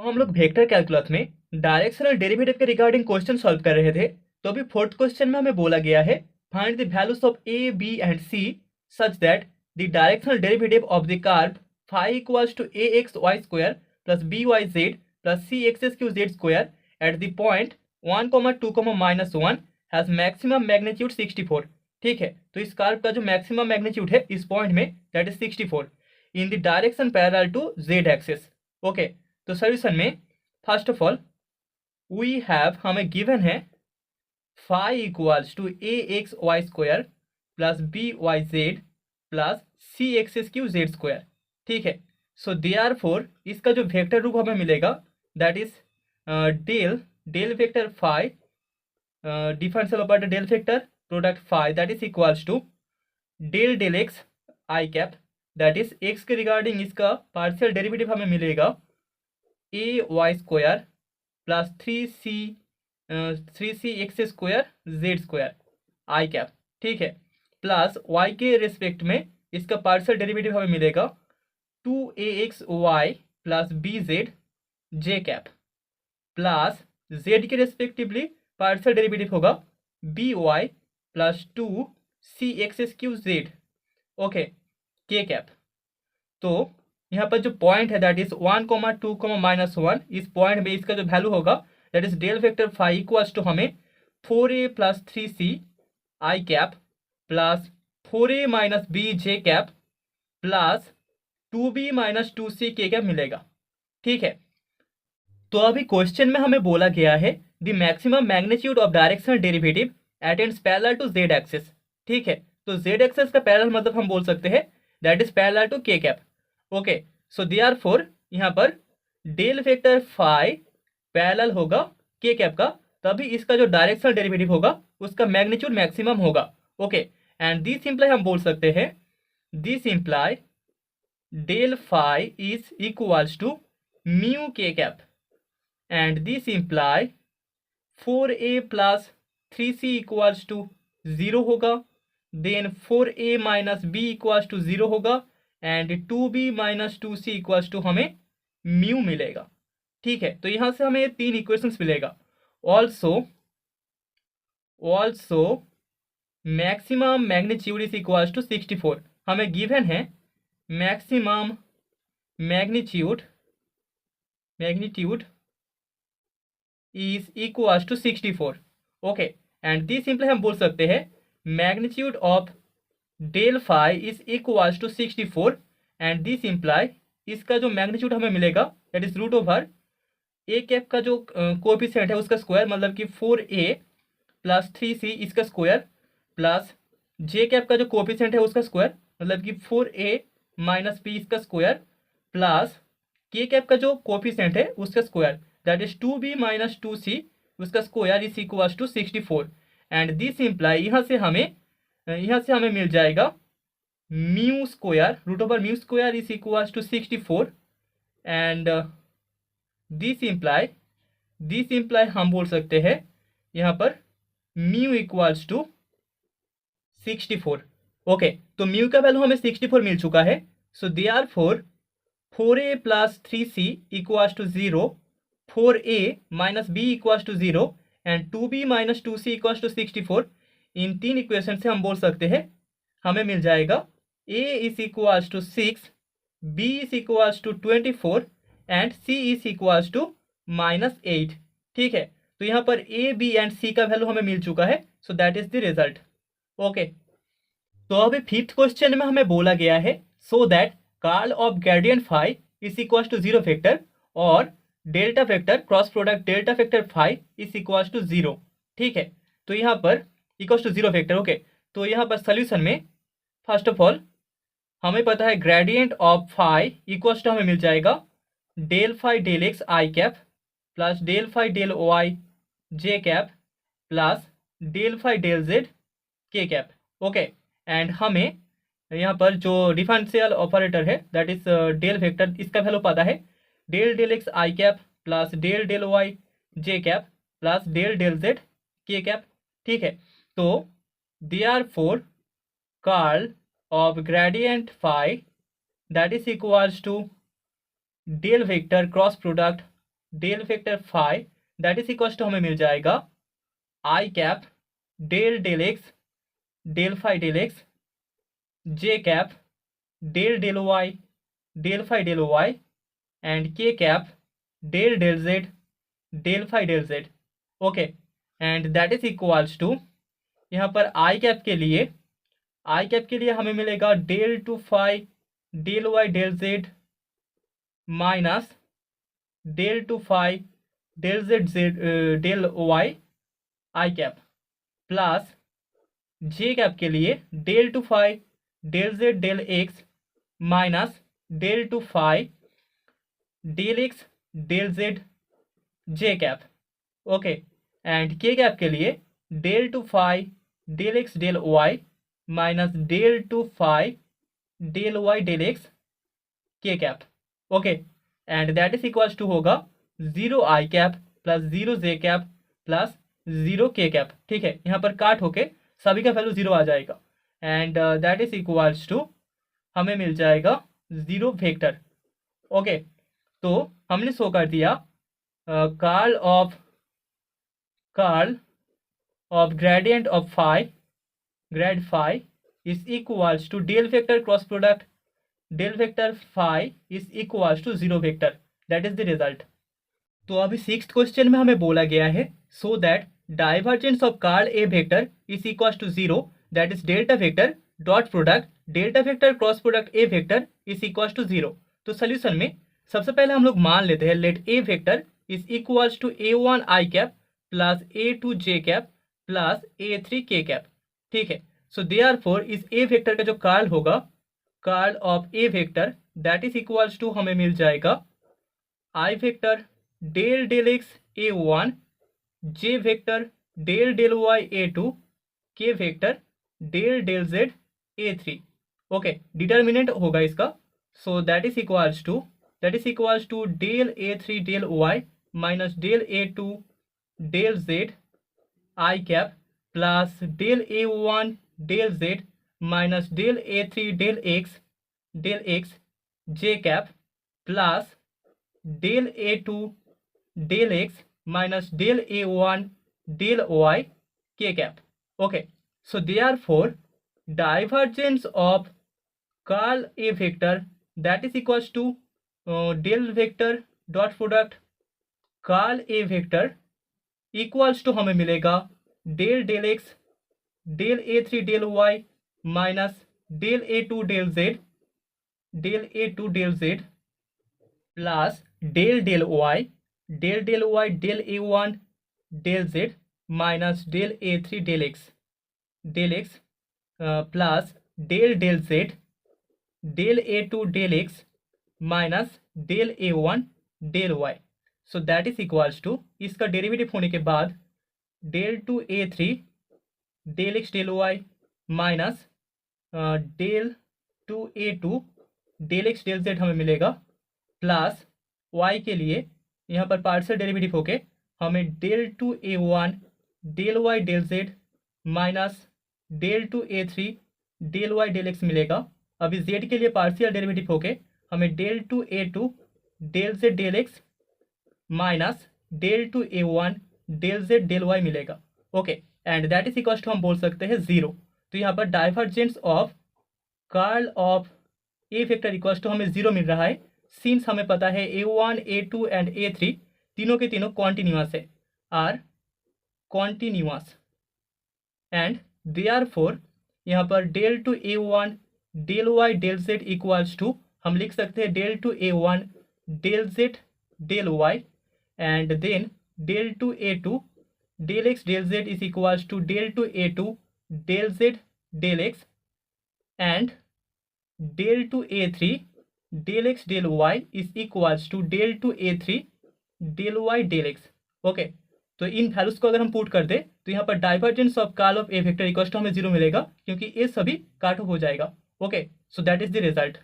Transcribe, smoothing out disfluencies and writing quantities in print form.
हम लोग vector calculus में डायरेक्शनल डेरिवेटिव के रिगार्डिंग क्वेश्चन सॉल्व कर रहे थे। तो अभी फोर्थ क्वेश्चन में हमें बोला गया है find the values of A B and C such that the directional derivative of the curve phi equals to A X Y square plus B Y Z plus C X S Q Z square at the point 1,2,-1 has maximum magnitude 64। ठीक है, तो इस curve का जो maximum magnitude है इस point में that is 64 in the direction parallel to Z axis. Okay, तो सोल्यूशन में first of all we have हमें गिवन है phi equals to A X Y square plus B Y Z plus C X S Q Z square. ठीक है, so therefore इसका जो vector रूप हमें मिलेगा that is del del vector phi differential operator del vector product phi that is equals to del del x i cap that is x के regarding इसका partial derivative हमें मिलेगा a y square plus three c x square z square i cap. ठीक है, plus Y के respect में इसका partial derivative हमें मिलेगा 2ax प्लस बी जेड जे कैप प्लस जेड के रेस्पेक्टिवली पार्शियल डेरिवेटिव होगा B Y plus 2c(x3) Z okay K cap. तो यहाँ पर जो पॉइंट है दैट इज 1,2,-1, इस पॉइंट में इसका जो वैल्यू होगा that is del vector phi equals to हमें 4a plus 3c i cap plus 4a minus b j cap plus 2b minus 2c k cap मिलेगा। ठीक है, तो अभी क्वेश्चन में हमें बोला गया है the maximum magnitude of directional derivative at ends parallel to Z axis. ठीक है, तो जेड एक्सिस का पैरेलल मतलब हम बोल सकते हैं दैट इज पैरेलल टू के कैप। ओके, सो देयरफॉर यहाँ पर डेल वेक्टर फाई पैरेलल होगा के कैप का, तभी इसका जो डायरेक्शनल डेरिवेटिव होगा उसका मैग्नीट्यूड मैक्सिमम होगा। ओके, एंड दिस इंप्लाई हम बोल सकते हैं this imply del phi is equals to mu k cap and this imply 4a plus 3c equals to 0 होगा, then 4a minus b equals to 0 होगा and 2b minus 2c equals to हमें mu मिलेगा। ठीक है, तो यहां से हमें तीन इक्वेशंस मिलेगा। Also maximum magnitude is equals to 64। हमें गिवन है maximum magnitude is equals to 64। Okay, and this simply हम बोल सकते हैं magnitude of del phi is equals to 64 and this imply इसका जो मैग्नीट्यूड हमें मिलेगा that is root over A cap का जो कोएफिशिएंट है उसका स्क्वायर मतलब कि 4a प्लस 3c इसका स्क्वायर प्लस जे कैप का जो कोएफिशिएंट है उसका स्क्वायर मतलब कि 4a माइनस b इसका स्क्वायर प्लस के कैप का जो कोएफिशिएंट है उसका square that is 2b minus 2c उसका square is equals to 64 and this imply यहाँ से हमें मिल जाएगा mu square root over mu square is equals to 64 and this imply हम बोल सकते हैं यहाँ पर म्यू इक्वल्स टू 64। ओके, तो म्यू का वैल्यू हमें 64 मिल चुका है। So therefore 4a plus 3c equals to 0, 4a minus b equals to 0 and 2b minus 2c equals to 64। इन तीन इक्वेशन से हम बोल सकते हैं हमें मिल जाएगा a is equals to 6, b is equals to 24 and c is equals to -8। ठीक है, तो यहाँ पर a b एंड c का वैल्यू हमें मिल चुका है, so that is the result. Okay, तो अभी फिफ्थ क्वेश्चन में हमें बोला गया है so that curl of gradient phi is equals to 0 vector और delta vector cross product delta vector phi is equals to 0। ठीक है, तो यहाँ पर इक्वल्स टू 0 वेक्टर। ओके, तो यहाँ पर सोल्यूशन में फर्स्ट ऑफ ऑल हमें पता है gradient of phi equals to हमें मिल जाएगा del phi del x i cap plus del phi del y j cap plus del phi del z k cap. Okay, and हमें यहाँ पर जो डिफरेंशियल ऑपरेटर है दैट इज डेल वेक्टर इसका value पता है del del x i cap plus del del y j cap plus del del z k cap. ठीक है, तो therefore curl of gradient phi that is equals to del vector cross product del vector phi that is equal to हमें मिल जाएगा आई cap del del x del phi del x J cap del y del phi del Y and k cap del z del phi del Z. Okay, and that is equals to यहाँ पर आई cap के लिए हमें मिलेगा del two phi del y del Z minus del two phi del z z del y i cap plus j cap के लिए del two phi del z del x minus del two phi del x del z J cap. Okay, and k cap के लिए del two phi del x del y minus del two phi del y del x k cap. Okay, and that is equals to होगा 0 i cap plus 0 j cap plus 0 के cap. ठीक है, यहाँ पर काट होके सभी का वैल्यू 0 आ जाएगा and that is equals to हमें मिल जाएगा 0 वेक्टर। ओके, तो हमने शो कर दिया curl of gradient of phi grad phi is equals to del vector cross product del vector phi is equals to 0 vector. That is the result. तो अभी 6th question में हमें बोला गया है so that divergence of curl A vector is equals to 0 that is delta vector dot product delta vector cross product A vector is equals to 0। तो solution में सबसे पहले हम लोग मान लेते हैं let A vector is equals to a1 I cap plus a2 J cap plus a3 K cap. ठीक है, सो देयरफॉर इस ए वेक्टर का जो कर्ल होगा curl of A vector that is equals to हमें मिल जाएगा i vector del del x a1 j vector del del y a2 k vector del del z a3। Okay, determinant होगा इसका, so that is equals to del a3 del y minus del a2 del z i cap plus del a1 del z minus del a3 del x j cap plus del a2 del x minus del a1 del y K cap. Okay, so therefore divergence of curl A vector that is equals to del vector dot product curl A vector equals to हमें मिलेगा del del x del a3 del y minus del a2 del z plus del del y del a1 del z minus del a3 del x plus del del z del a2 del x minus del a1 del y। So that is equals to इसका derivative होने के बाद del two a3 del x del y minus del two a2 del x del z हमें मिलेगा plus y के लिए यहाँ पर पार्शियल डेरिवेटिव होके हमें del two a1 del y del z minus del two a3 del y del x मिलेगा। अभी z के लिए पार्शियल डेरिवेटिव होके हमें del two a2 del z del x minus del two a1 del z del y मिलेगा। Okay, and that is equal to हम बोल सकते हैं 0। तो यहाँ पर divergence of curl of A vector equal to हमें 0 मिल रहा है सिंस हमें पता है a1 a2 एंड a3 तीनों के तीनों कॉन्टिन्यूअस है आर कॉन्टिन्यूअस एंड देयरफॉर यहाँ पर del two a1 del y del z equals to हम लिख सकते हैं del two a1 del z del y and then del two a2 del x del z is equals to del two a2 del z del x and del two a3 del x del y is equals to del two a3 del y del x। Okay, तो इन values को अगर हम put कर दे तो यहाँ पर divergence of curl of A vector equal to हमें 0 मिलेगा क्योंकि ये सभी काट ऑफ हो जाएगा। Okay, so that is the result.